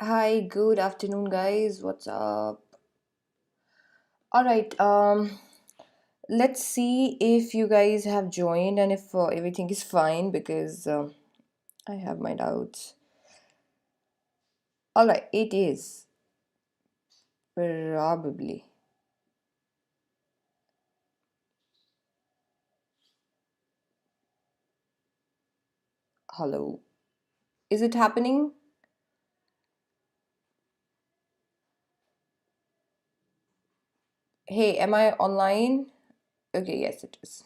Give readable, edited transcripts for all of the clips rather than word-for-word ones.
Hi, good afternoon, guys. What's up? All right. Let's see if you guys have joined and if everything is fine because I have my doubts. All right, it is probably. Hello. Is it happening? Hey, am I online? Okay, yes, it is.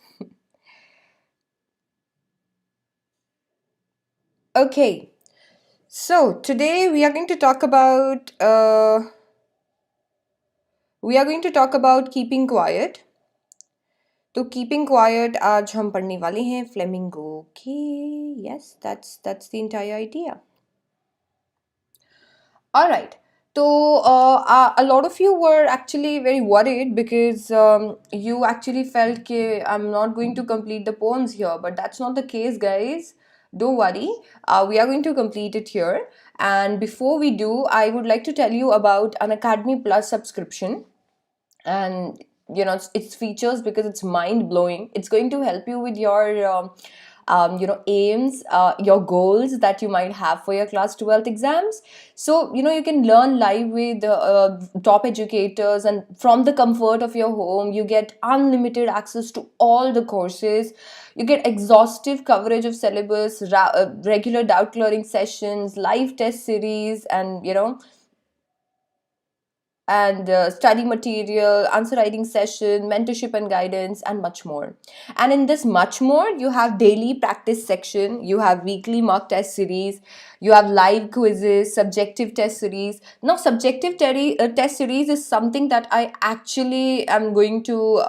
Okay, so today we are going to talk about keeping quiet. तो keeping quiet आज हम पढ़ने वाले हैं flamingo के yes that's the entire idea all right so a lot of you were actually very worried because you actually felt that I'm not going to complete the poems here, but that's not the case, guys. Don't worry, we are going to complete it here. And before we do, I would like to tell you about an Academy Plus subscription. And its features, because it's mind blowing. It's going to help you with your aims, your goals that you might have for your class 12th exams. So you can learn live with top educators, and from the comfort of your home you get unlimited access to all the courses. You get exhaustive coverage of syllabus, regular doubt clearing sessions, live test series, and study material, answer writing session, mentorship and guidance, and much more. And in this much more, you have daily practice section, you have weekly mock test series, you have live quizzes, subjective test series. Now, test series is something that I actually am going to,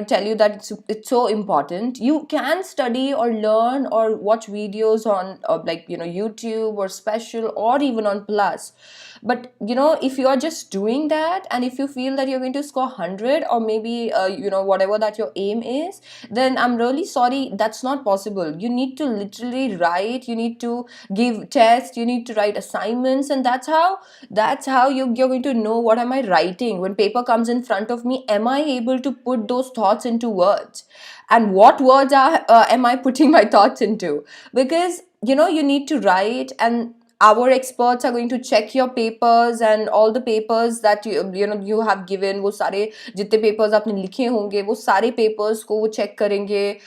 tell you that it's so important. You can study or learn or watch videos on YouTube or special or even on Plus, but if you are just doing that and if you feel that you're going to score 100 or maybe whatever that your aim is, then I'm really sorry, that's not possible. You need to literally write, you need to give tests, you need to write assignments, and that's how you're going to know what am I writing when paper comes in front of me. Am I able to put those thoughts into words, and what words am I putting my thoughts into? Because you need to write, and our experts are going to check your papers and all the papers that you have given. वो सारे जितने papers आपने लिखे होंगे वो सारे papers को वो check करेंगे.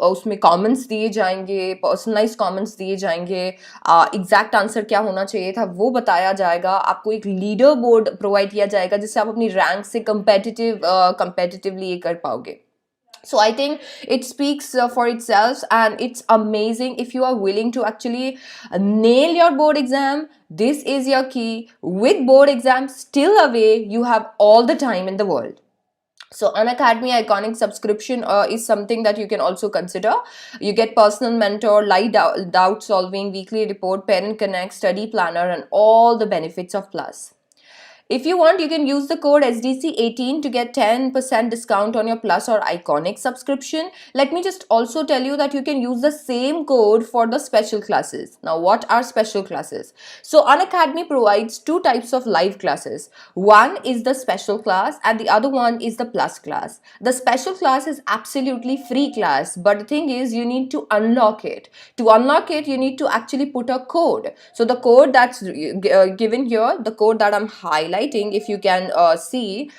उसमें comments दिए जाएंगे, personalized comments दिए जाएंगे. Exact answer क्या होना चाहिए था वो बताया जाएगा. आपको एक leader board provide किया जाएगा जिससे आप अपनी rank से competitively ये कर पाओगे. So I think it speaks for itself, and it's amazing. If you are willing to actually nail your board exam, this is your key. With board exams still away, you have all the time in the world. So Unacademy Iconic subscription is something that you can also consider. You get personal mentor, live doubt solving, weekly report, parent connect, study planner, and all the benefits of Plus. If you want, you can use the code SDC18 to get 10% discount on your Plus or Iconic subscription. Let me just also tell you that you can use the same code for the special classes. Now, what are special classes? So, Unacademy provides two types of live classes. One is the special class and the other one is the Plus class. The special class is absolutely free class, but the thing is you need to unlock it. To unlock it, you need to actually put a code. So, the code that's given here, the code that I'm highlighting, if you can see,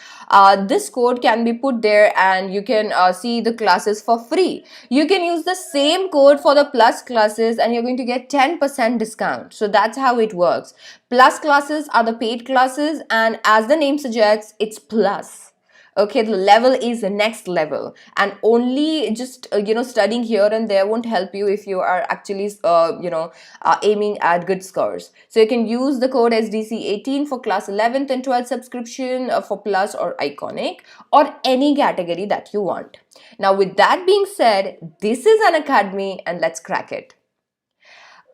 this code can be put there and you can see the classes for free. You can use the same code for the Plus classes and you're going to get 10% discount. So that's how it works. Plus classes are the paid classes, and as the name suggests, it's plus. Okay, the level is the next level, and only just studying here and there won't help you if you are actually aiming at good scores. So you can use the code SDC18 for class 11th and 12th subscription for Plus or Iconic or any category that you want. Now, with that being said, this is Unacademy and let's crack it.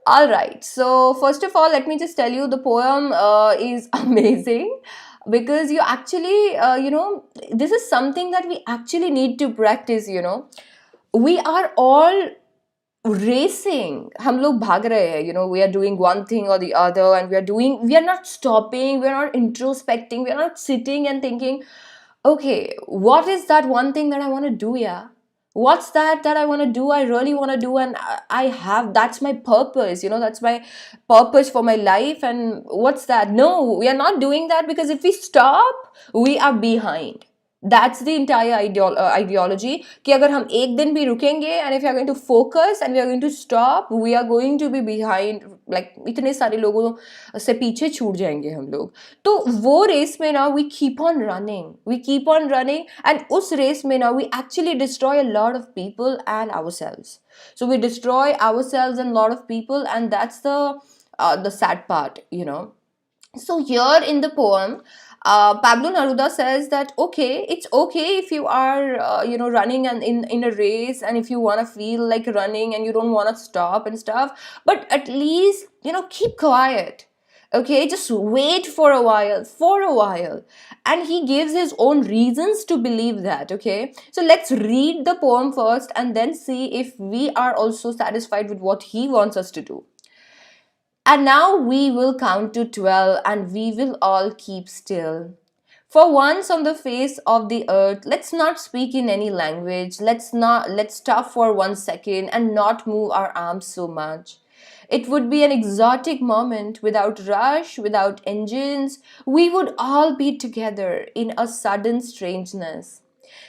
All right, so first of all, let me just tell you the poem is amazing because you actually, this is something that we actually need to practice. We are all racing, हम लोग भाग रहे हैं, we are doing one thing or the other, and we are not stopping, we are not introspecting, we are not sitting and thinking, okay, what is that one thing that I want to do? Yeah, what's that I want to do, I really want to do, and I have, that's my purpose, that's my purpose for my life. And what's that? No, we are not doing that, because if we stop, we are behind. That's the entire ideology, कि अगर हम एक दिन भी रुकेंगे, and if we are going to focus and we are going to stop, we are going to be behind, like इतने सारे लोगों से पीछे छूट जाएंगे हम लोग. तो वो रेस में ना, we keep on running, and उस रेस में ना, we actually destroy a lot of people and ourselves. So we destroy ourselves and a lot of people, and that's the sad part, So here in the poem, Pablo Neruda says that, okay, it's okay if you are running and in a race, and if you want to feel like running and you don't want to stop and stuff, but at least keep quiet. Okay, just wait for a while. And he gives his own reasons to believe that. Okay, so let's read the poem first and then see if we are also satisfied with what he wants us to do. And now we will count to 12, and we will all keep still. For once on the face of the earth, let's not speak in any language. Let's stop for 1 second and not move our arms so much. It would be an exotic moment, without rush, without engines. We would all be together in a sudden strangeness.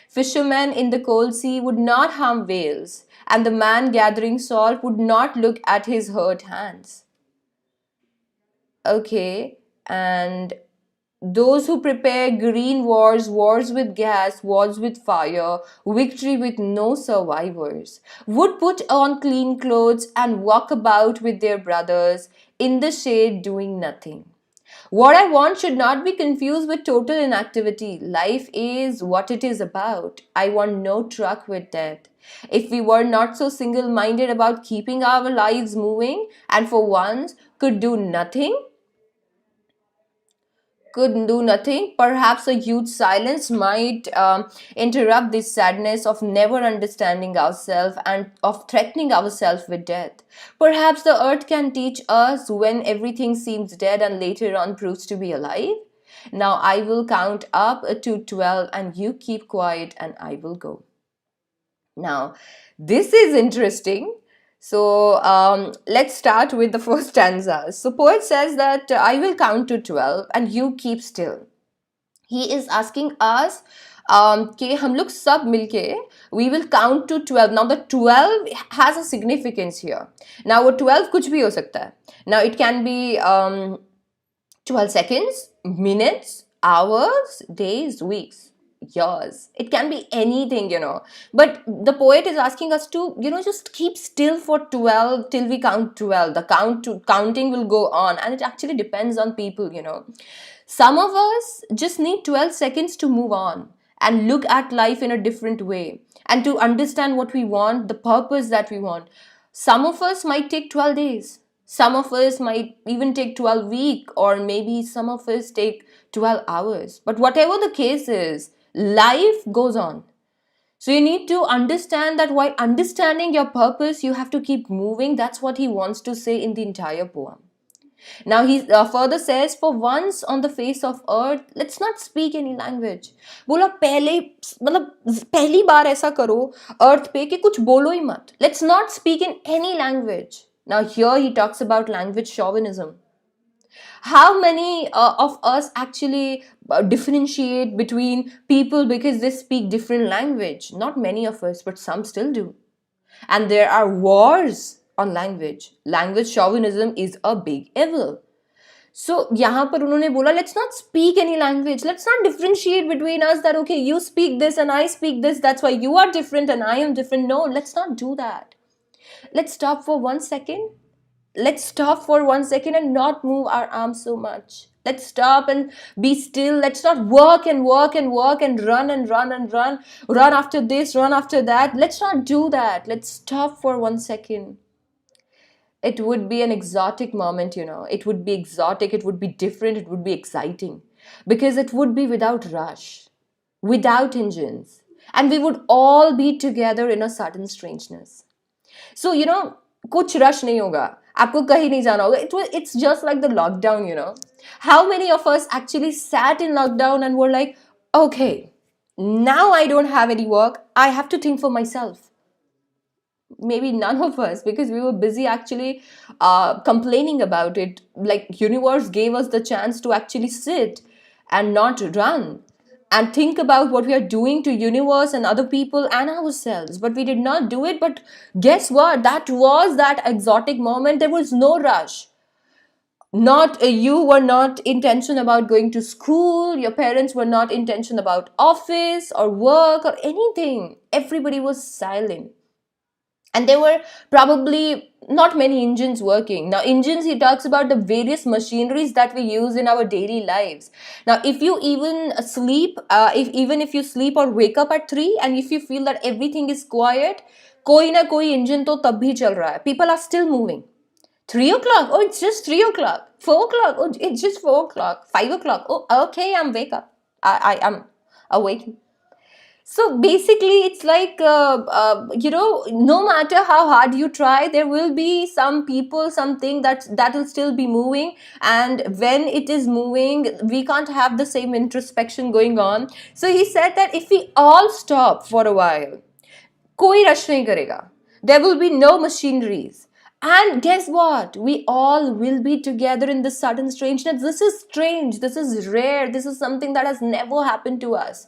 Fishermen in the cold sea would not harm whales, and the man gathering salt would not look at his hurt hands. Okay, and those who prepare green wars with gas, wars with fire, victory with no survivors, would put on clean clothes and walk about with their brothers in the shade doing nothing. What I want should not be confused with total inactivity. Life is what it is about. I want no truck with death. If we were not so single minded about keeping our lives moving, and for once could do nothing, perhaps a huge silence might interrupt this sadness of never understanding ourselves and of threatening ourselves with death. Perhaps the earth can teach us when everything seems dead and later on proves to be alive. Now I will count up to 12, and you keep quiet, and I will go. Now, this is interesting. So let's start with the first stanza. So poet says that I will count to 12 and you keep still. He is asking us कि हम लोग सब मिलके we will count to 12. Now the 12 has a significance here. Now वो 12 कुछ भी हो सकता है. Now it can be 12 seconds, minutes, hours, days, weeks, years. It can be anything, But the poet is asking us to, just keep still for 12 till we count 12. The counting will go on, and it actually depends on people, Some of us just need 12 seconds to move on and look at life in a different way and to understand what we want, the purpose that we want. Some of us might take 12 days. Some of us might even take 12 weeks, or maybe some of us take 12 hours. But whatever the case is, life goes on. So you need to understand that while understanding your purpose, you have to keep moving. That's what he wants to say in the entire poem. Now he further says, for once on the face of earth, let's not speak any language. बोला पहली बार ऐसा करो earth पे कि कुछ बोलो ही मत. Let's not speak in any language. Now here he talks about language chauvinism. How many of us actually differentiate between people because they speak different language? Not many of us, but some still do. And there are wars on language. Language chauvinism is a big evil. So यहाँ पर उन्होंने बोला, let's not speak any language. Let's not differentiate between us that, okay, you speak this and I speak this. That's why you are different and I am different. No, let's not do that. Let's stop for 1 second. Let's stop for 1 second and not move our arms so much. Let's stop and be still. Let's not work and work and work and run and run and run. Run after this, run after that. Let's not do that. Let's stop for 1 second. It would be an exotic moment, It would be exotic. It would be different. It would be exciting. Because it would be without rush, without engines. And we would all be together in a sudden strangeness. So, कुछ rush नहीं होगा. आपको कहीं नहीं जाना होगा. It's just like the lockdown, How many of us actually sat in lockdown and were like, okay, now I don't have any work. I have to think for myself. Maybe none of us, because we were busy actually complaining about it. Like, universe gave us the chance to actually sit and not run and think about what we are doing to universe and other people and ourselves, but we did not do it. But guess what, that was that exotic moment. There was no rush. Not You were not in tension about going to school, your parents were not in tension about office or work or anything. Everybody was silent, and there were probably not many engines working. Now, engines, he talks about the various machineries that we use in our daily lives. Now, if you even sleep, if you sleep or wake up at 3, and if you feel that everything is quiet, koi na koi engine to tab bhi chal raha hai. People are still moving. 3 o'clock, oh, it's just 3 o'clock. 4 o'clock, oh, it's just 4 o'clock. 5 o'clock, oh, okay, I'm wake up. I am awake. So basically, it's like, no matter how hard you try, there will be some people, something that will still be moving. And when it is moving, we can't have the same introspection going on. So he said that if we all stop for a while, koi rush nahi karega. There will be no machineries. And guess what? We all will be together in this sudden strangeness. This is strange. This is rare. This is something that has never happened to us,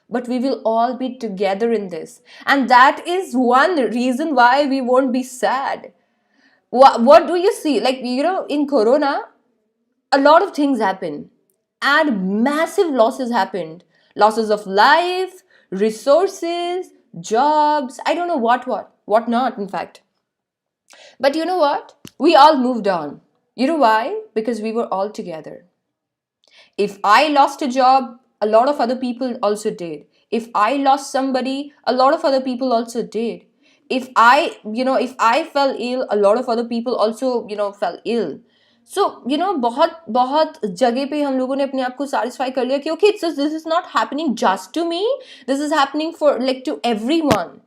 but we will all be together in this. And that is one reason why we won't be sad. What do you see? Like, in Corona, a lot of things happen, and massive losses happened. Losses of life, resources, jobs, I don't know what not, in fact. But you know what? We all moved on. You know why? Because we were all together. If I lost a job, a lot of other people also did. If I lost somebody, a lot of other people also did. If I fell ill, a lot of other people also, fell ill. So, बहुत बहुत जगह पे हम लोगों ने अपने आप को satisfy कर लिया कि okay, this is not happening just to me. This is happening for, like, to everyone.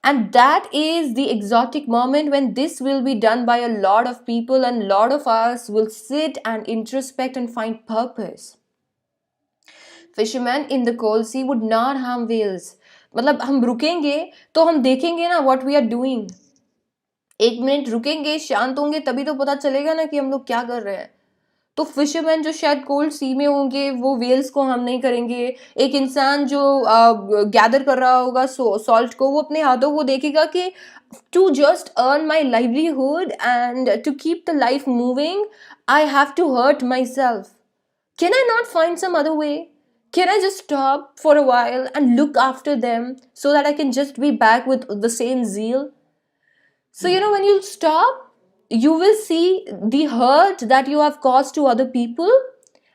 And that is the exotic moment when this will be done by a lot of people, and a lot of us will sit and introspect and find purpose. Fishermen in the cold sea would not harm whales. मतलब हम रुकेंगे तो हम देखेंगे ना what we are doing. एक minute रुकेंगे, शांत होंगे, तभी तो पता चलेगा ना कि हम लोग क्या कर रहे हैं. तो फिशरमैन जो शायद कोल्ड सी में होंगे, वो वेल्स को हार्म नहीं करेंगे. एक इंसान जो गैदर कर रहा होगा सॉल्ट को, वो अपने हाथों को देखेगा कि to just earn my livelihood and to keep the life moving, I have to hurt my self. Can I not find some other way? Can I just stop for a while and look after them so that I can just be back with the same zeal? So, when you stop, you will see the hurt that you have caused to other people,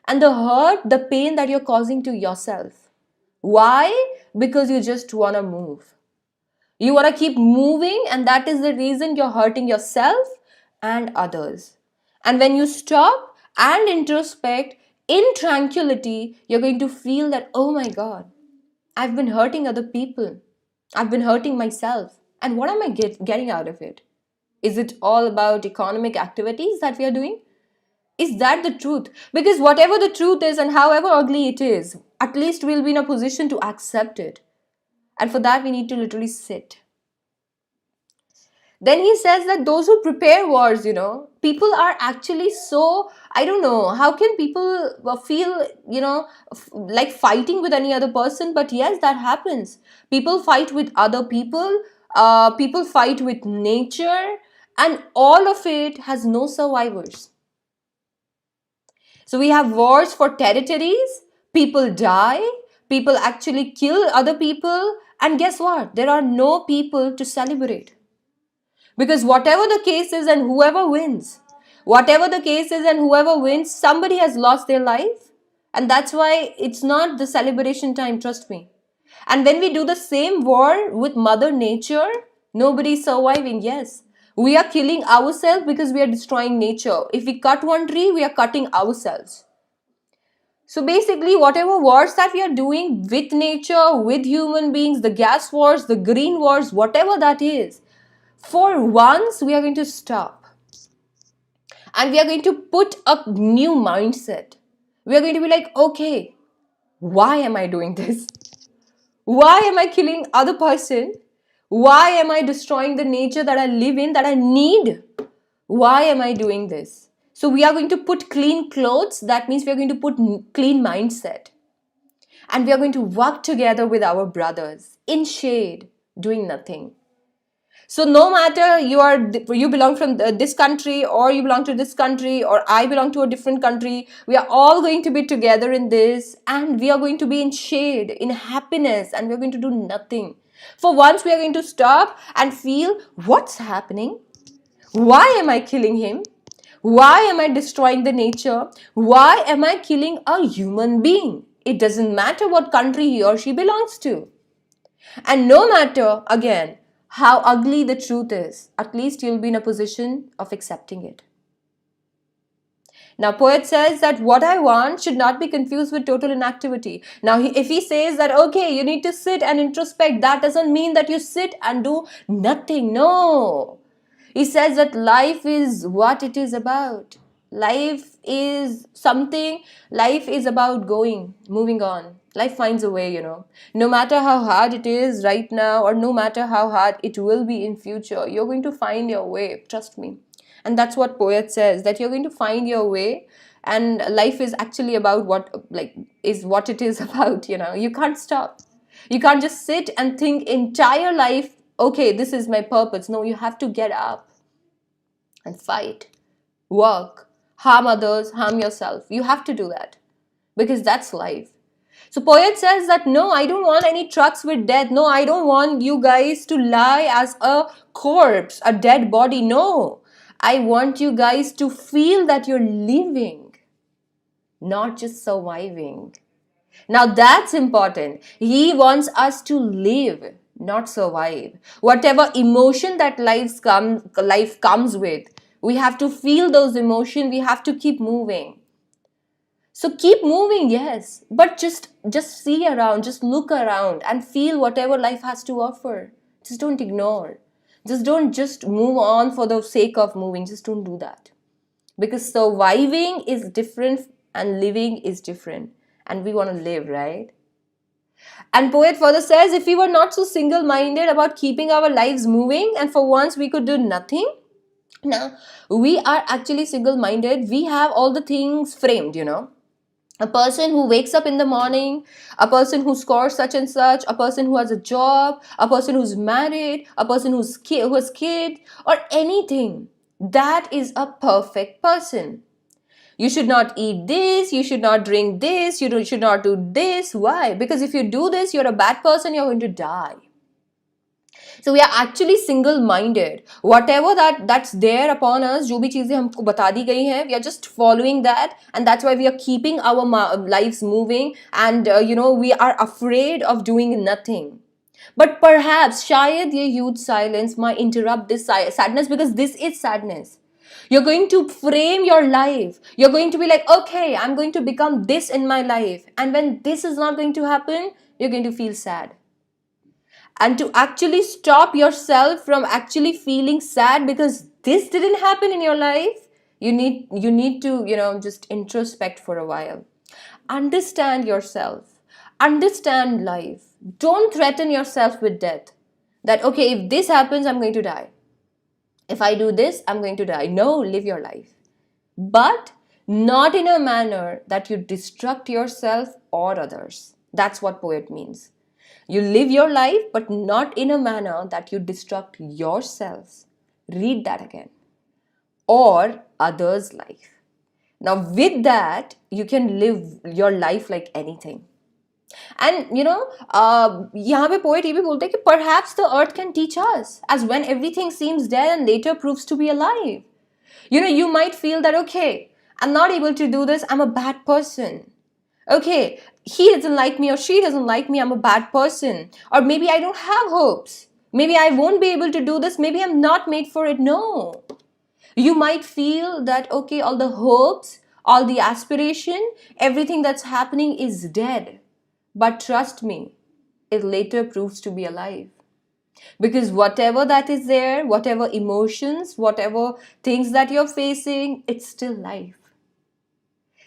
and the pain that you're causing to yourself. Why? Because you just want to move. You want to keep moving, and that is the reason you're hurting yourself and others. And when you stop and introspect in tranquility, you're going to feel that, oh my God, I've been hurting other people. I've been hurting myself. And what am I getting out of it? Is it all about economic activities that we are doing? Is that the truth? Because whatever the truth is and however ugly it is, at least we'll be in a position to accept it. And for that, we need to literally sit. Then he says that those who prepare wars, people are actually so, I don't know, how can people feel, like fighting with any other person? But yes, that happens. People fight with other people, people fight with nature, and all of it has no survivors. So we have wars for territories, people die, people actually kill other people, and guess what? There are no people to celebrate. Because whatever the case is and whoever wins, somebody has lost their life. And that's why it's not the celebration time, trust me. And when we do the same war with Mother Nature, nobody's surviving, yes. We are killing ourselves because we are destroying nature. If we cut one tree, we are cutting ourselves. So basically, whatever wars that we are doing with nature, with human beings, the gas wars, the green wars, whatever that is, For once, we are going to stop and we are going to put a new mindset. We are going to be like, okay, why am I doing this? Why am I killing other person? Why am I destroying the nature that I live in, that I need? Why am I doing this? So we are going to put clean clothes. That means we are going to put clean mindset. And we are going to work together with our brothers in shade, doing nothing. So no matter you belong from this country, or you belong to this country, or I belong to a different country, we are all going to be together in this, and we are going to be in shade, in happiness, and we are going to do nothing. For once, we are going to stop and feel what's happening. Why am I killing him? Why am I destroying the nature? Why am I killing a human being? It doesn't matter what country he or she belongs to. And no matter, again, how ugly the truth is, at least you'll be in a position of accepting it. Now, poet says that what I want should not be confused with total inactivity. Now, if he says that, okay, you need to sit and introspect, that doesn't mean that you sit and do nothing. No. He says that life is what it is about. Life is something, life is about going, moving on. Life finds a way, No matter how hard it is right now, or no matter how hard it will be in future, you're going to find your way, trust me. And that's what poet says, that you're going to find your way, and life is actually about what it is about, You can't stop. You can't just sit and think entire life, okay, this is my purpose. No, you have to get up and fight, work, harm others, harm yourself. You have to do that because that's life. So poet says that no, I don't want any trucks with death. No, I don't want you guys to lie as a corpse, a dead body. No, I want you guys to feel that you're living, not just surviving. Now that's important. He wants us to live, not survive. Whatever emotion that life comes with, we have to feel those emotions. We have to keep moving. So keep moving, yes, but just see around, just look around and feel whatever life has to offer. Just don't ignore. Just don't just move on for the sake of moving. Just don't do that. Because surviving is different and living is different. And we want to live, right? And poet further says, if we were not so single-minded about keeping our lives moving and for once we could do nothing, now we are actually single-minded. We have all the things framed, A person who wakes up in the morning, a person who scores such and such, a person who has a job, a person who's married, a person who has kids, or anything. That is a perfect person. You should not eat this, you should not drink this, should not do this. Why? Because if you do this, you're a bad person, you're going to die. So we are actually single-minded. Whatever that's there upon us, जो भी चीजें हमको बता दी गई हैं, we are just following that, and that's why we are keeping our lives moving, and we are afraid of doing nothing. But perhaps शायद ये huge silence might interrupt this sadness, because this is sadness. You're going to frame your life. You're going to be like, okay, I'm going to become this in my life. And when this is not going to happen, you're going to feel sad. And to actually stop yourself from actually feeling sad because this didn't happen in your life, you need to, just introspect for a while. Understand yourself. Understand life. Don't threaten yourself with death. That, okay, if this happens, I'm going to die. If I do this, I'm going to die. No, live your life. But not in a manner that you destruct yourself or others. That's what poet means. You live your life, but not in a manner that you destruct yourselves. Read that again. Or others' life. Now, with that, you can live your life like anything. And यहाँ पे poet ये भी बोलते हैं कि perhaps the earth can teach us, as when everything seems dead and later proves to be alive. You might feel that, okay, I'm not able to do this, I'm a bad person. Okay, he doesn't like me or she doesn't like me, I'm a bad person. Or maybe I don't have hopes. Maybe I won't be able to do this. Maybe I'm not made for it. No. You might feel that, okay, all the hopes, all the aspiration, everything that's happening is dead. But trust me, it later proves to be alive. Because whatever that is there, whatever emotions, whatever things that you're facing, it's still life.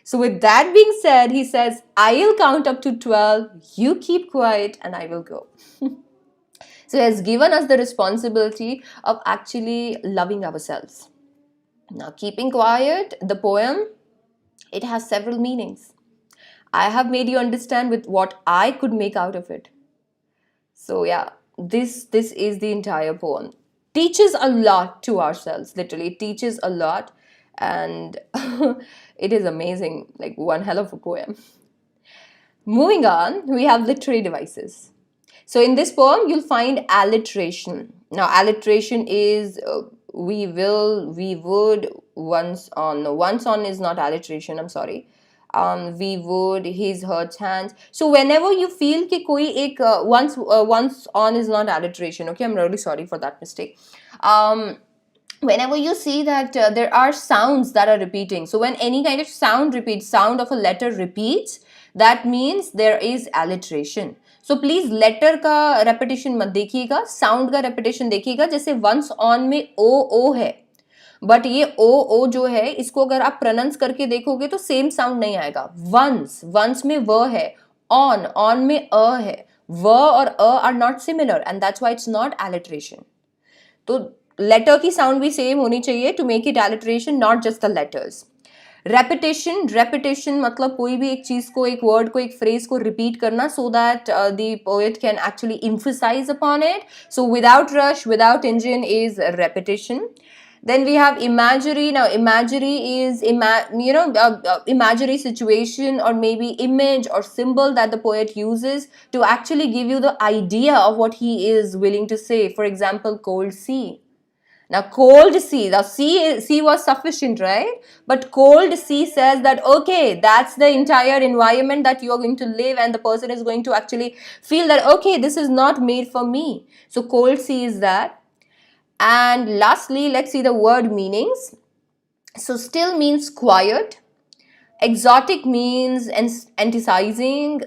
So, with that being said, he says, I'll count up to 12, you keep quiet, and I will go. So, he has given us the responsibility of actually loving ourselves. Now, keeping quiet, the poem, it has several meanings. I have made you understand with what I could make out of it. So yeah, this is the entire poem. Teaches a lot to ourselves, literally. It teaches a lot, and it is amazing, like one hell of a poem. Moving on, we have literary devices. So in this poem, you'll find alliteration. Now, alliteration is we will, we would, once on. No, once on is not alliteration. I'm sorry. We would, his, her, hands. So whenever you feel कि कोई एक once on is not alliteration. Okay, I'm really sorry for that mistake. Whenever you see that there are sounds that are repeating, so when any kind of sound repeats, sound of a letter repeats, that means there is alliteration. So please letter का repetition मत देखिएगा, sound का repetition देखिएगा. जैसे once on में o है, but ये ओ जो है इसको अगर आप प्रोनाउंस करके देखोगे तो सेम साउंड नहीं आएगा. वंस में व है, ऑन में अ है, व और अ are not similar and that's why it's not alliteration. तो लेटर की साउंड भी सेम होनी चाहिए to make it alliteration, not just the letters. Repetition मतलब कोई भी एक चीज को, एक वर्ड को, एक फ्रेज को रिपीट करना so that the poet can actually emphasize upon it. So without rush, without engine is repetition. Then we have imagery. Now imagery is imaginary situation or maybe image or symbol that the poet uses to actually give you the idea of what he is willing to say. For example, cold sea. Now, cold sea, the sea was sufficient, right? But cold sea says that, okay, that's the entire environment that you are going to live, and the person is going to actually feel that, okay, this is not made for me. So, cold sea is that. And lastly, let's see the word meanings. So, still means quiet. Exotic means anticizing.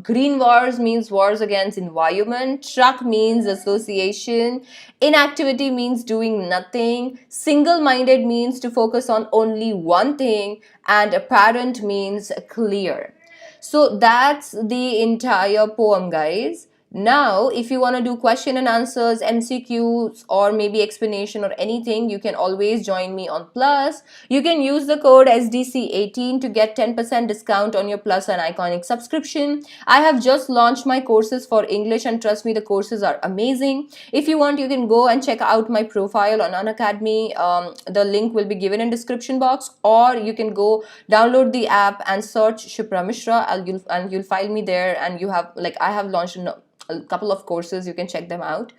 Green wars means wars against environment. Truck means association. Inactivity means doing nothing. Single-minded means to focus on only one thing. And apparent means clear. So that's the entire poem, guys. Now, if you want to do question and answers, MCQs, or maybe explanation or anything, you can always join me on Plus. You can use the code SDC18 to get 10% discount on your Plus and Iconic subscription. I have just launched my courses for English, and trust me, the courses are amazing. If you want, you can go and check out my profile on Unacademy. The link will be given in description box, or you can go download the app and search Shipra Mishra, and you'll find me there. And you have, like, I have launched a couple of courses, you can check them out.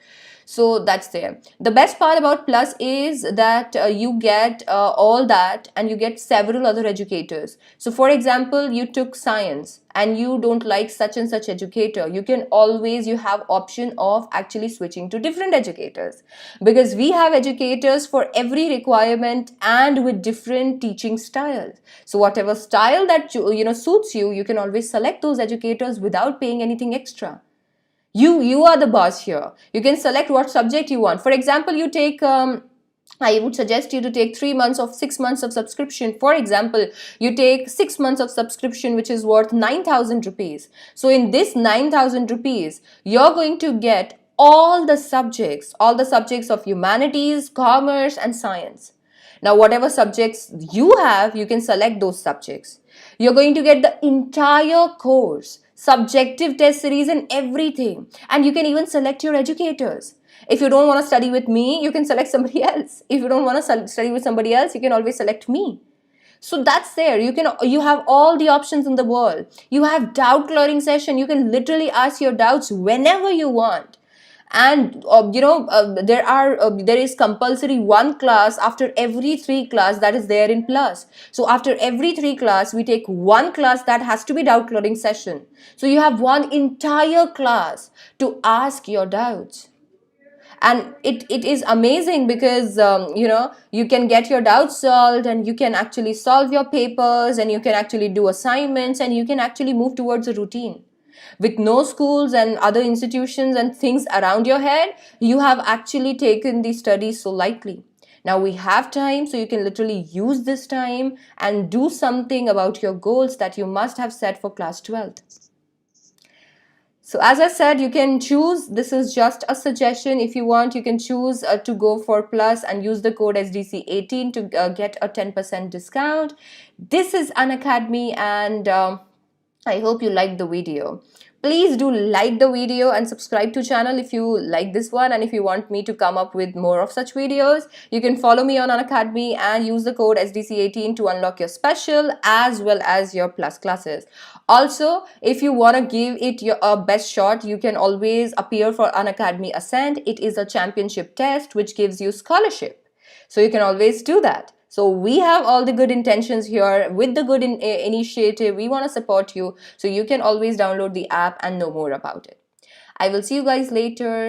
So that's there. The best part about Plus is that you get all that, and you get several other educators. So for example, you took science and you don't like such and such educator, you can always, you have option of actually switching to different educators, because we have educators for every requirement and with different teaching styles. So whatever style that suits you, you can always select those educators without paying anything extra. You are the boss here. You can select what subject you want. For example, you take I would suggest you to take 3 months of 6 months of subscription. For example, you take 6 months of subscription, which is worth 9,000 rupees. So in this 9,000 rupees, you're going to get all the subjects of humanities, commerce, and science. Now, whatever subjects you have, you can select those subjects. You're going to get the entire course, subjective test series and everything. And you can even select your educators. If you don't want to study with me, you can select somebody else. If you don't want to study with somebody else, you can always select me. So that's there. You have all the options in the world. You have doubt clearing session. You can literally ask your doubts whenever you want. And there is compulsory one class after every 3 class that is there in Plus. So after every 3 class, we take one class that has to be doubt clearing session. So you have one entire class to ask your doubts. And it is amazing because you can get your doubts solved, and you can actually solve your papers, and you can actually do assignments, and you can actually move towards a routine. With no schools and other institutions and things around your head, you have actually taken the studies so lightly. Now we have time, so you can literally use this time and do something about your goals that you must have set for class 12th. So as I said, you can choose, this is just a suggestion. If you want, you can choose to go for plus and use the code SDC18 to get a 10% discount. This is Unacademy, and I hope you liked the video. Please do like the video and subscribe to channel if you like this one, and if you want me to come up with more of such videos, you can follow me on Unacademy and use the code SDC18 to unlock your special as well as your plus classes. Also, if you want to give it your best shot, you can always appear for Unacademy Ascent. It is a championship test which gives you scholarship. So you can always do that. So we have all the good intentions here with the good initiative. We want to support you. So you can always download the app and know more about it. I will see you guys later.